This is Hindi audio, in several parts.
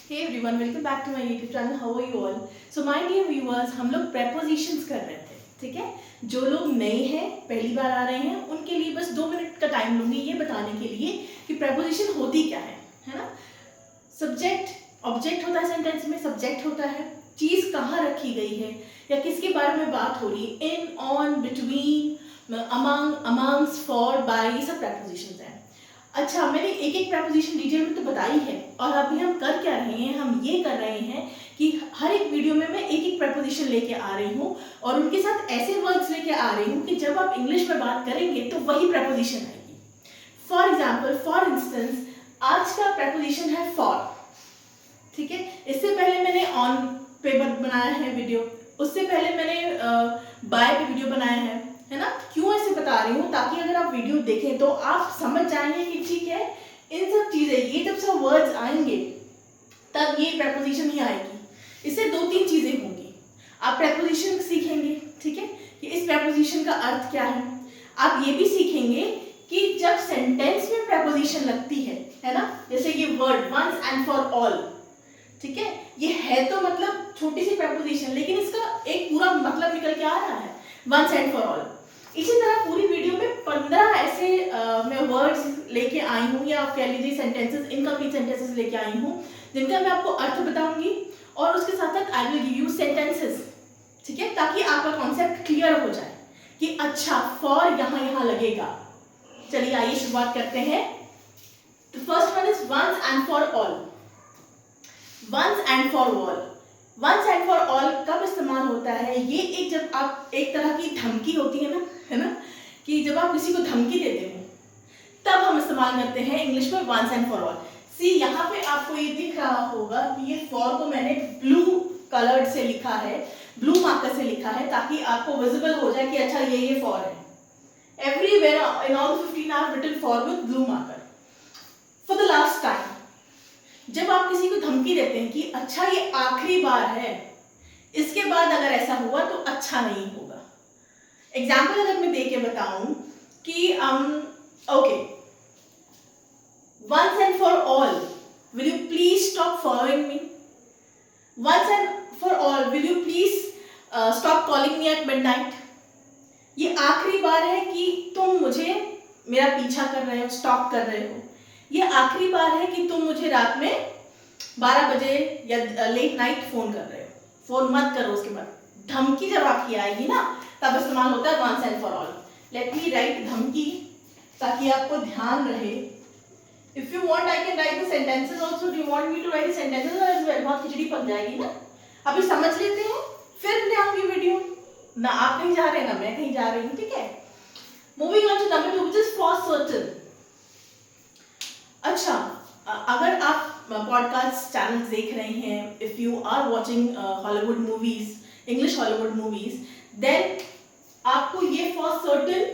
Hey everyone, welcome back to my YouTube channel. How are you all? So my dear viewers, हम लोग prepositions कर रहे थे, ठीक है? जो लोग नए हैं, पहली बार आ रहे हैं, उनके लिए बस 2 मिनट का टाइम लूंगी ये बताने के लिए कि preposition होती क्या है ना? सब्जेक्ट, ऑब्जेक्ट होता है सेंटेंस में, सब्जेक्ट होता है, चीज कहाँ रखी गई है या किसके बारे में बात हो रही है, in, on, between, among, amongst, for, by, ये सब prepositions हैं. अच्छा, मैंने एक एक प्रपोजिशन डिटेल में तो बताई है और अभी हम कर क्या रहे हैं, हम ये कर रहे हैं कि हर एक वीडियो में मैं एक एक प्रपोजिशन लेके आ रही हूँ और उनके साथ ऐसे वर्ड्स लेके आ रही हूँ कि जब आप इंग्लिश में बात करेंगे तो वही प्रपोजिशन आएगी. फॉर एग्जाम्पल, फॉर इंस्टेंस, आज का प्रपोजिशन है फॉर, ठीक है? इससे पहले मैंने ऑन पे बनाया है वीडियो, उससे पहले मैंने बाय पे वीडियो बनाया है ना? क्यों ऐसे बता रही हूँ? ताकि अगर आप वीडियो देखें तो आप समझ जाएंगे कि ठीक है, इन सब चीजें, ये जब सब वर्ड्स आएंगे तब ये प्रपोजिशन ही आएगी. इससे 2-3 चीजें होंगी. आप प्रपोजिशन सीखेंगे, ठीक है, कि इस प्रपोजिशन का अर्थ क्या है. आप ये भी सीखेंगे कि जब सेंटेंस में प्रपोजिशन लगती है ना, जैसे ये word once and for all, ठीक है, ये है तो मतलब छोटी सी प्रपोजिशन, लेकिन इसका एक पूरा मतलब निकल के आ रहा है, वंस एंड फॉर ऑल. इसी तरह पूरी वीडियो में 15 ऐसे मैं वर्ड्स लेके आई हूँ, या आप कह लीजिए सेंटेंसेस, इनकम्प्लीट सेंटेंसेस लेके आई हूँ, जिनका मैं आपको अर्थ बताऊंगी और उसके साथ साथ I will give you sentences, ठीक है, ताकि आपका कॉन्सेप्ट क्लियर हो जाए कि अच्छा फॉर यहाँ लगेगा. चलिए आइए शुरुआत करते हैं. The first one is once and for all. Once and for all, once and for all कब इस्तेमाल होता है? ये एक, जब आप एक तरह की धमकी होती है ना, कि जब आप किसी को धमकी देते हो तब हम इस्तेमाल करते हैं इंग्लिश में वंस एंड फॉर ऑल. सी, यहाँ पे आपको ये दिख रहा होगा कि ये फॉर को मैंने ब्लू कलर्ड से लिखा है, ब्लू मार्कर से लिखा है, ताकि आपको विजिबल हो जाए कि अच्छा ये फॉर है. Everywhere in all 15 I have written for with blue marker. For the last time, जब आप किसी को धमकी देते हैं कि अच्छा ये आखिरी बार है, इसके बाद अगर ऐसा हुआ तो अच्छा नहीं होगा. एग्जाम्पल अगर मैं दे के बताऊं कि okay, once and for all will you please stop following me. Once and for all will you please stop calling me at midnight. ये आखिरी बार है कि तुम मुझे, मेरा पीछा कर रहे हो, स्टॉप कर रहे हो. ये आखिरी बार है कि तुम मुझे रात में 12 बजे या लेट नाइट फोन कर रहे हो. फोन मत करो. उसके बाद धमकी जब आपकी आएगी ना, तब इस्तेमाल होता है once and for all. Let me write धमकी, ताकि आपको ध्यान रहे. If you want I can write the sentences also. Do you want me to write the sentences as well? बहुत खिचड़ी पक जाएगी ना. अभी समझ लेते हैं, फिर ले आऊंगी वीडियो. ना आप कहीं जा रहे हैं ना मैं कहीं जा रही हूँ, ठीक है. Moving on to number 2 which is for certain. अच्छा, अगर आप पॉडकास्ट चैनल्स देख रहे हैं, if you are watching Hollywood movies, English Hollywood movies, then आपको ये फॉर सर्टेन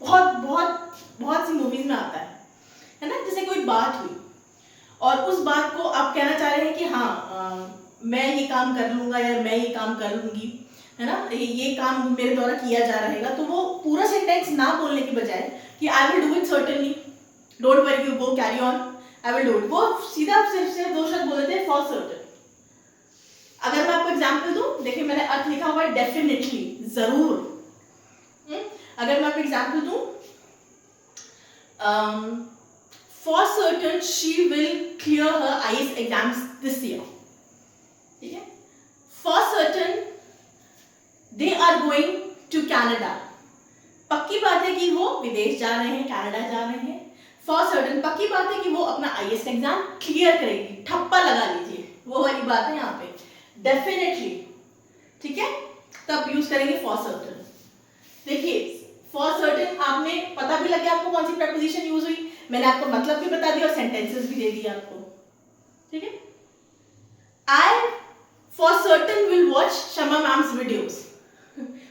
बहुत बहुत बहुत सी मूवीज में आता है ना. जैसे कोई बात हुई और उस बात को आप कहना चाह रहे हैं कि हाँ मैं ये काम कर लूंगा या मैं ये काम कर लूंगी, है ना, ये काम मेरे द्वारा किया जा रहेगा. तो वो पूरा सेंटेंस ना बोलने की बजाय कि I will do it certainly, don't worry, you go, carry on, I will do it, वो सीधा सिर्फ 2 शब्द बोले थे फॉर सर्टेन. अगर मैं आपको एग्जांपल दूं, देखिए मैंने अर्थ लिखा हुआ है डेफिनेटली, जरूर. अगर मैं आपको एग्जांपल दूं, for certain she will clear her IAS exams this year. ठीक है. For certain they are going to Canada. पक्की बात है कि वो विदेश जा रहे हैं, कनाडा जा रहे हैं. फॉर सर्टेन पक्की बात है कि वो अपना आईएएस एग्जाम क्लियर करेगी. ठप्पा लगा लीजिए, वो वाली बात है यहाँ पे. डेफिनेटली, ठीक है, तब यूज करेंगे फॉर सर्टेन. देखिए फॉर सर्टेन आपने पता भी लग गया आपको कौन सी प्रपोजिशन यूज हुई. मैंने आपको मतलब भी बता दिया और सेंटेंसेस भी दे दिए आपको. ठीक है. I for certain will watch Shama ma'am's videos.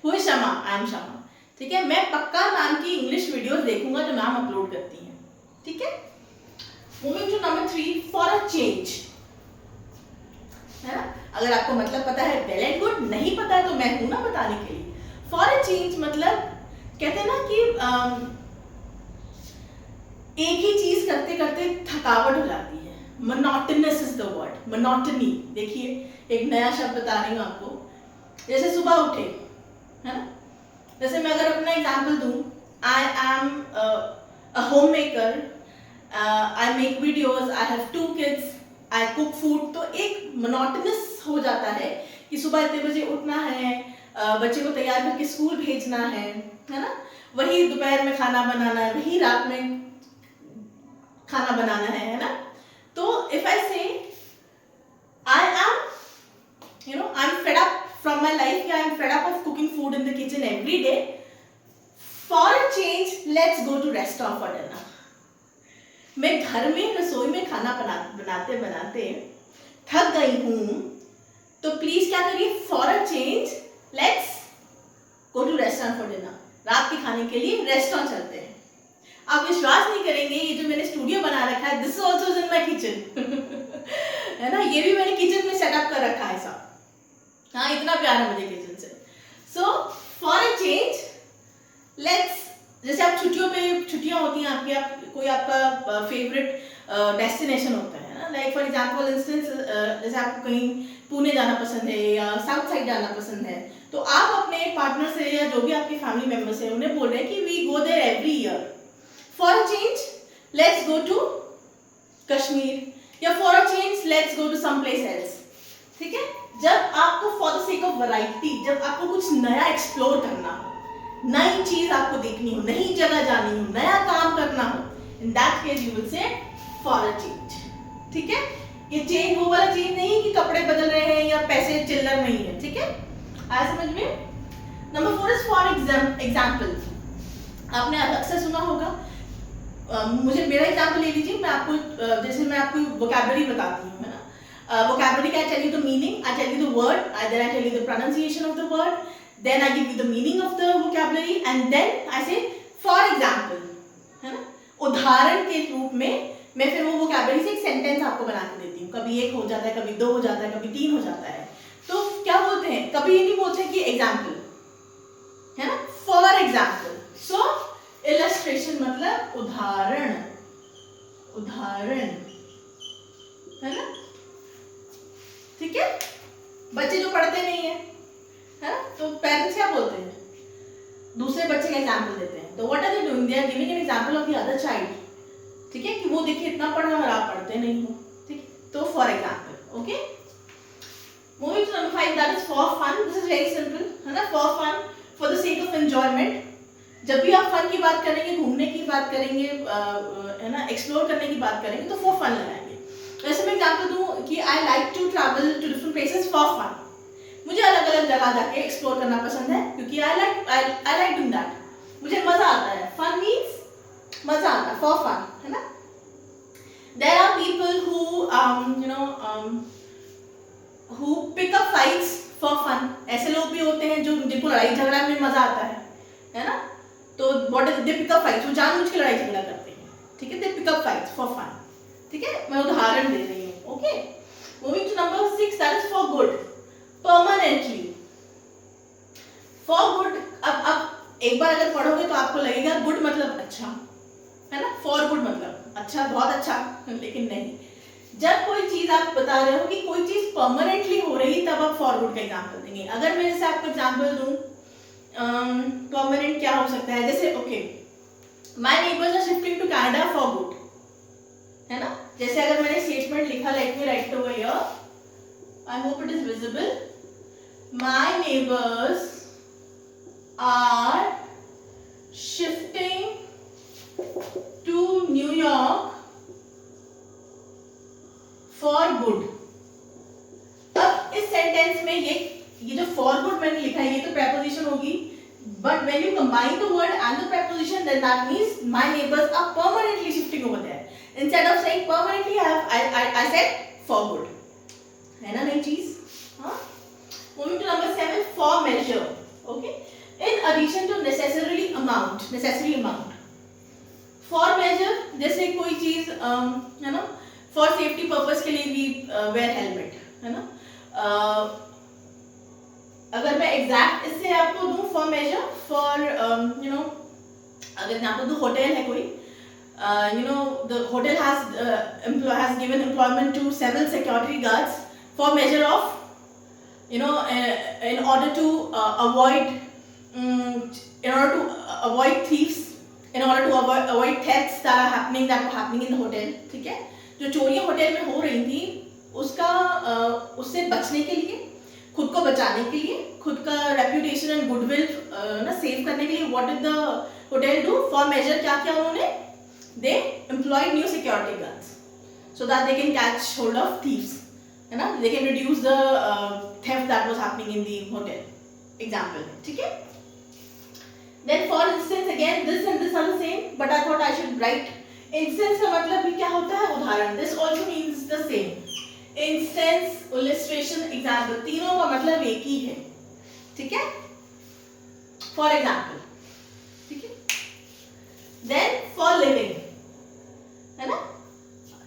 Who is Shama? I am Shama. ठीक है. मैं पक्का मैम की इंग्लिश वीडियोस देखूंगा जो मैम अपलोड करती हैं. ठीक है. Moving to number 3, for a change, है ना. अगर आपको मतलब पता है वेल एंड गुड, नहीं पता है तो मैं हूं ना बताने के लिए. फॉर अ चेंज मतलब कहते हैं ना कि एक ही चीज करते करते थकावट हो जाती है. Monotonous is the word, monotony. देखिए एक नया शब्द बता रही हूँ आपको। जैसे सुबह उठे, है ना, जैसे मैं अगर अपना एग्जाम्पल दूं, I am a home maker, I make videos, I have 2 kids, I cook food. तो एक मोनोटोनस हो जाता है कि सुबह इतने बजे उठना है, बच्चे को तैयार करके स्कूल भेजना है ना, वही दोपहर में खाना बनाना है, वही रात में खाना बनाना है ना। तो इफ आई से I am I am fed up from my life, I am fed up of cooking food in the kitchen every day. For a change, let's go to restaurant for dinner. मैं घर में रसोई में खाना बनाते बनाते थक गई हूँ, तो प्लीज क्या करिए, for a change let's go to restaurant for dinner. रात के खाने के लिए रेस्टोरेंट चलते हैं। आप विश्वास नहीं करेंगे, ये जो मैंने स्टूडियो बना रखा है, this is also in my kitchen है ना, ये भी मैंने किचन में सेटअप कर रखा है ऐसा। हाँ, इतना प्यार है मुझे किचन से। So for a change let's, जैसे आप छुट्टियां होती हैं आपकी, आप कोई आपका फेवरेट डेस्टिनेशन होता है ना, लाइक फॉर एग्जांपल इंस्टेंस, जैसे आपको कहीं पुणे जाना पसंद है या साउथ साइड जाना पसंद है, तो आप अपने पार्टनर से या जो भी आपके फैमिली मेंबर्स हैं उन्हें बोल रहे हैं कि we go there every year. For a change let's go to Kashmir, या for a change let's go to some place else. ठीक है, जब आपको for the sake of variety, जब आपको कुछ नया एक्सप्लोर करना हो, नई चीज आपको देखनी हो, नई जगह जानी हो, नया काम करना हो, in that case you will say for a change. ठीक है, ये चेंज वो वाला चेंज नहीं है कि कपड़े बदल रहे हैं या पैसे चिल्लर नहीं है। ठीक है, आया समझ में। Number 4 is for example. आपने अक्सर सुना होगा, मुझे मेरा एग्जाम्पल ले लीजिए, मैं आपको जैसे मैं आपको वोकैबुलरी बताती हूँ, है ना। Vocabulary, I tell you the meaning, I tell you the word, then I tell you the pronunciation of the word, then I give you the meaning of the vocabulary, and then I say for example, है ना। उदाहरण के रूप में मैं फिर वो vocabulary से एक सेंटेंस आपको बना के देती हूँ। कभी एक हो जाता है, कभी 2 हो जाता है, कभी 3 हो जाता है। तो क्या बोलते हैं, कभी ये नहीं बोलते कि एग्जाम्पल, है ना, फॉर एग्जाम्पल। सो इलस्ट्रेशन मतलब उदाहरण, उदाहरण, है ना। ठीक है, बच्चे जो पढ़ते नहीं है ना, तो पेरेंट्स क्या बोलते हैं, दूसरे बच्चे का एग्जाम्पल देते हैं। तो what are they doing, they are giving an example of the other child. ठीक है, कि वो देखिए इतना पढ़ रहा है और आप पढ़ते नहीं हो। ठीक, तो for example. Okay, moving to number 5, that is for fun. This is very simple, है ना। For fun, for the sake of enjoyment. जब भी आप फन की बात करेंगे, घूमने की बात करेंगे, है ना, एक्सप्लोर करने की बात करेंगे, तो फॉर फन लगाएंगे। वैसे मैं एग्जाम्पल दूं कि I like to travel to different places for fun. मुझे अलग अलग जगह जाके एक्सप्लोर करना पसंद है, क्योंकि आई लाइक डूइंग दैट, मुझे मजा आता है। फन मीन्स मजा आता है, फॉर फन, है ना। There are people who pick up fights for fun. ऐसे लोग भी होते हैं जो जिनको लड़ाई झगड़ा में मजा आता है ना। तो what is they pick up fights, वो जानबूझ के लड़ाई झगड़ा करते हैं। ठीक है, they pick up fights for fun. ठीक है, मैं उदाहरण दे रही हूँ। Okay, moving to number 6, that is for good, permanently. For good, अब एक बार अगर पढ़ोगे तो आपको लगेगा गुड मतलब अच्छा, है ना। फॉर गुड मतलब अच्छा, बहुत अच्छा, लेकिन नहीं। जब कोई चीज आप बता रहे हो कि कोई चीज परमानेंटली हो रही, तब आप फॉर गुड का एग्जाम्पल देंगे। अगर मैं जैसे आपको एग्जाम्पल दूं, परमानेंट क्या हो सकता है, जैसे okay, my neighbours are shifting to Canada for good, है ना। जैसे अगर मैंने स्टेटमेंट लिखा, let me write over here, I hope it is visible. My neighbours are shifting to New York for good. अब इस सेंटेंस में ये जो फॉर गुड मैंने लिखा है, ये तो preposition होगी, but when you combine the word and the preposition, then that means my neighbors are permanently shifting over there. Instead of saying permanently, I said for good. है ना नई चीज। हाँ, moving to number 7, for measure. Okay, in addition to necessary amount. For measure, जैसे कोई चीज है ना, for safety purpose के लिए भी wear helmet, है ना। अगर मैं एग्जैक्ट इससे आपको दूं, फॉर मेजर, फॉर अगर मैं आपको दूं, होटल है कोई, the hotel has given employment to several security guards for measure of, in order to avoid thieves, in order to avoid thefts that were happening in the hotel. ठीक है, जो चोरियां होटल में हो रही थी उससे बचने के लिए, खुद को बचाने के लिए, खुद का रेप्यूटेशन एंड गुडविल ना सेव करने के लिए, what did the hotel do for measure, क्या किया उन्होंने, they employed new security guards so that they can catch hold of thieves, है ना, they can reduce the theft that was happening in the hotel example में. ठीक है, then for instance again this and this are the same, but I thought I should write instance का मतलब भी क्या होता है, उदाहरण. This also means the same. Instance, illustration, example, तीनों का मतलब एक ही है. ठीक है, फॉर एग्जांपल. ठीक है, देन फॉर लिविंग, है ना,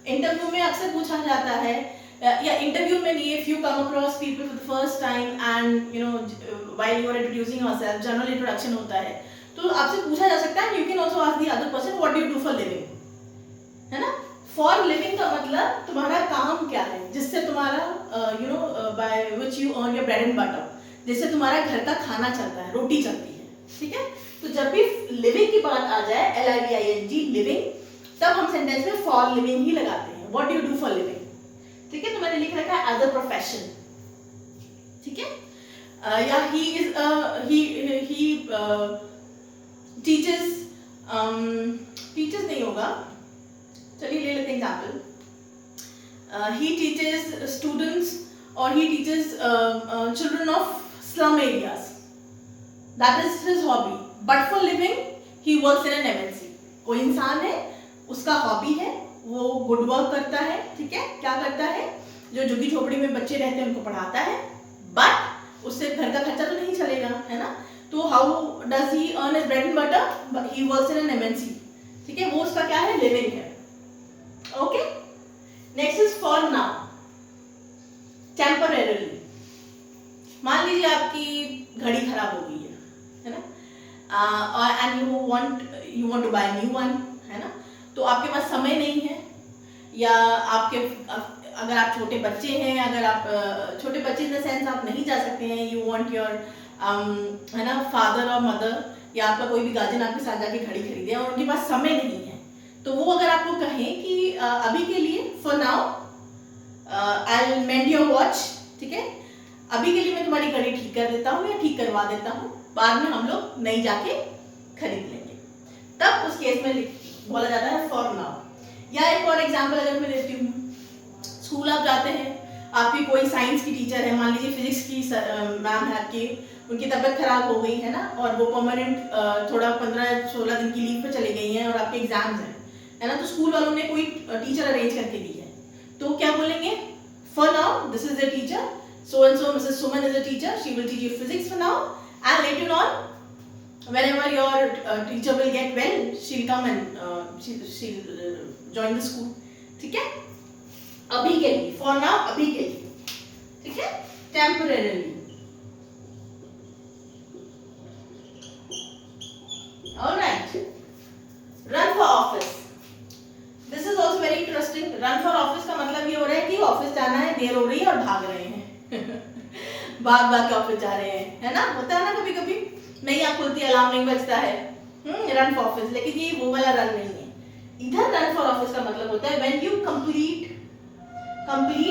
इंटरव्यू में अक्सर पूछा जाता है, या इंटरव्यू में नहीं, if you come across people for the first time and while you are introducing yourself, general introduction होता है, तो आपसे पूछा जा सकता है, you can also ask the other person what do you do for living, है ना. फॉर लिविंग का मतलब तुम्हारा काम क्या है, जिससे तुम्हारा by which you earn your bread and butter, जिससे तुम्हारा घर का खाना चलता है, रोटी चलती है. ठीक है, तो जब भी लिविंग की बात आ जाए, LIVING, लिविंग, तब हम सेंटेंस में फॉर लिविंग ही लगाते हैं. What do you do for living. ठीक है, तो मैंने लिख रखा है एज अ प्रोफेशन. ठीक है, या ही टीचर्स नहीं होगा, चलिए ले लेते हैं example. he teaches students or he teaches children of slum areas. That is his hobby. But for living he works in an MNC. कोई इंसान है, उसका हॉबी है, वो गुड वर्क करता है. ठीक है, क्या करता है, जो झुग्गी झोपड़ी में बच्चे रहते हैं उनको पढ़ाता है, बट उससे घर का खर्चा तो नहीं चलेगा, है ना. तो how does he earn his bread and butter, he works in an MNC. ठीक है, वो उसका क्या है, लिविंग है. Okay, next is for now, temporary. मान लीजिए आपकी घड़ी खराब हो गई है ना, और and you want to buy new one, है ना, तो आपके पास समय नहीं है, या अगर आप छोटे बच्चे हैं, अगर आप छोटे बच्चे इन द सेंस आप नहीं जा सकते हैं, यू वांट योर है ना फादर और मदर या आपका कोई भी गार्जियन आपके साथ जाके घड़ी खरीदे और उनके पास समय नहीं है, तो वो अगर आपको कहें कि अभी के लिए for now I will mend your watch. ठीक है, अभी के लिए मैं तुम्हारी घड़ी ठीक कर देता हूँ या ठीक करवा देता हूँ, बाद में हम लोग नई जाके खरीद लेंगे, तब उस केस में बोला जाता है फॉर नाउ. या एक और एग्जांपल अगर मैं देती हूँ, स्कूल आप जाते हैं, आपकी कोई साइंस की टीचर है, मान लीजिए फिजिक्स की मैम है आपकी, उनकी तबीयत खराब हो गई है ना, और वो परमानेंट थोड़ा 15-16 दिन की लीव पे चली गई हैं और आपके एग्जाम्स हैं, है ना, तो स्कूल वालों ने कोई टीचर अरेंज करके दी है, तो क्या बोलेंगे, for now this is the teacher, so and so Mrs. Suman is a teacher, she will teach you physics for now, and later on whenever your teacher will get well, she'll come and she'll join the school. ठीक है, अभी के लिए, for now, अभी के लिए. ठीक है, temporarily. All right, run for office. This is also very interesting. Run for office का मतलब ये हो रहा है कि ऑफिस जाना है, देर हो रही है और भाग रहे हैं. भाग के ऑफिस जा रहे हैं, है ना, होता है ना कभी कभी, नहीं आँख खुलती, अलार्म नहीं बजता है, रन फॉर ऑफिस. लेकिन ये वो वाला रन नहीं है. इधर रन फॉर ऑफिस का मतलब होता है व्हेन यू कंप्लीट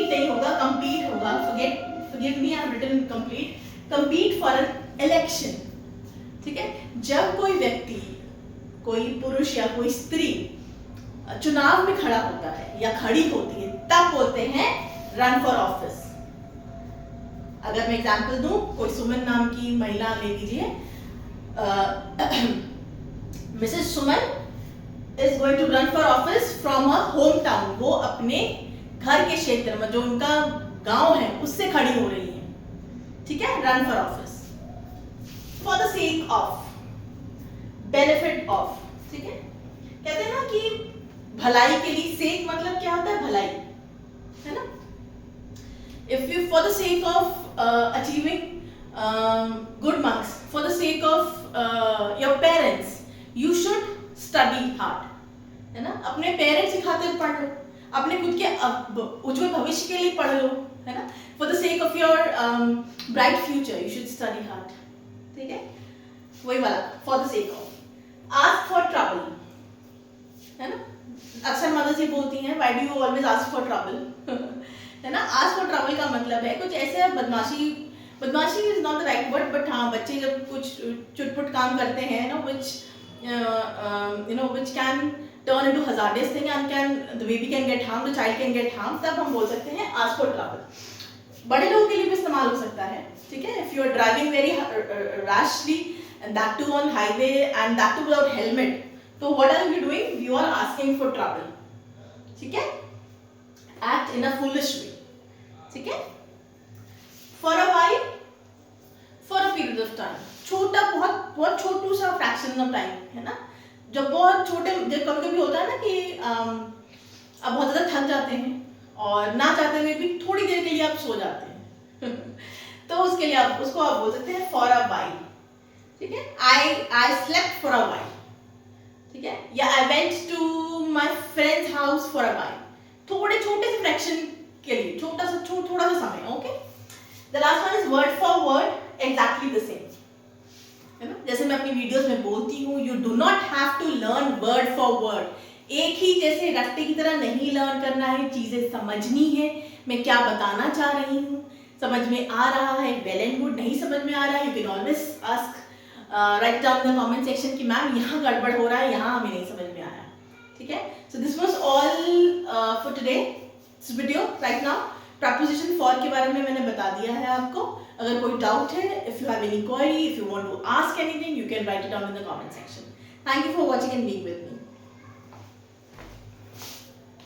नहीं होगा, कंप्लीट होगा. forgive me, I have written complete. compete for an election. ठीक है, जब कोई व्यक्ति, कोई पुरुष या कोई स्त्री चुनाव में खड़ा होता है या खड़ी होती है, तब बोलते हैं रन फॉर ऑफिस. अगर मैं एग्जांपल दूं, कोई सुमन नाम की महिला ले लीजिए, Mrs Suman is going to run for office from her home town. वो अपने घर के क्षेत्र में, जो उनका गांव है, उससे खड़ी हो रही है. ठीक है, run for office. For the sake of, benefit of. ठीक है, कहते हैं ना कि भलाई के लिए, सेक मतलब क्या होता है, भलाई, है ना. If you, for the sake of achieving good marks, for the sake of your parents, you should study hard. है ना, अपने पेरेंट्स की खातिर पढ़ लो, अपने खुद के उज्जवल भविष्य के लिए पढ़ लो, है ना, for the sake of your bright future you should study hard, ठीक है, वही वाला for the sake of. Ask for trouble, है ना, अक्सर मदर्स ये बोलती हैं why do you always ask for trouble, है ना, आस्क फॉर ट्रबल का मतलब है कुछ ऐसे बदमाशी is not the right word, but हाँ बच्चे जब कुछ चुटपुट काम करते हैं ना which can turn into hazardous thing and the baby can get harmed, the child can get harmed, तब हम बोल सकते हैं ask for trouble। बड़े लोगों के लिए भी इस्तेमाल हो सकता है, ठीक है, if you are driving very rashly and that too on highway and that too without helmet, तो what are you doing? You are asking for trouble, ठीक है, act in a foolish way, ठीक है, for a while, for a period of time, छोटा बहुत छोटू सा फ्रैक्शन ऑफ टाइम, है ना, जब बहुत छोटे, जब कभी कभी होता है ना कि आप बहुत ज़्यादा थक जाते हैं और ना चाहते हुए भी थोड़ी देर के लिए आप सो जाते हैं तो उसके लिए आप बोल सकते हैं फॉर अ वाइल, ठीक है, I slept for a while, ठीक है, या I went to my friends house for a while, थोड़े छोटे से फ्रैक्शन के लिए, थोड़ा सा समय, okay. The last one is word for word exactly the same, है ना, जैसे मैं अपनी वीडियोस में बोलती हूँ, you do not have to learn word for word, एक ही जैसे रट्टे की तरह नहीं लर्न करना है, चीजें समझनी है, मैं क्या बताना चाह रही हूँ, समझ में आ रहा है, वेल एंड गुड, नहीं समझ में आ रहा है, you can always ask write down in the comment section कि मैम यहाँ गड़बड़ हो रहा है, यहाँ हमें नहीं समझ में आ रहा है, ठीक है। So this was all for today this video. Right now preposition for के बारे में मैंने बता दिया है आपको, अगर कोई डाउट है, if you have any query, if you want to ask anything, you can write it down in the comment section. Thank you for watching and being with me.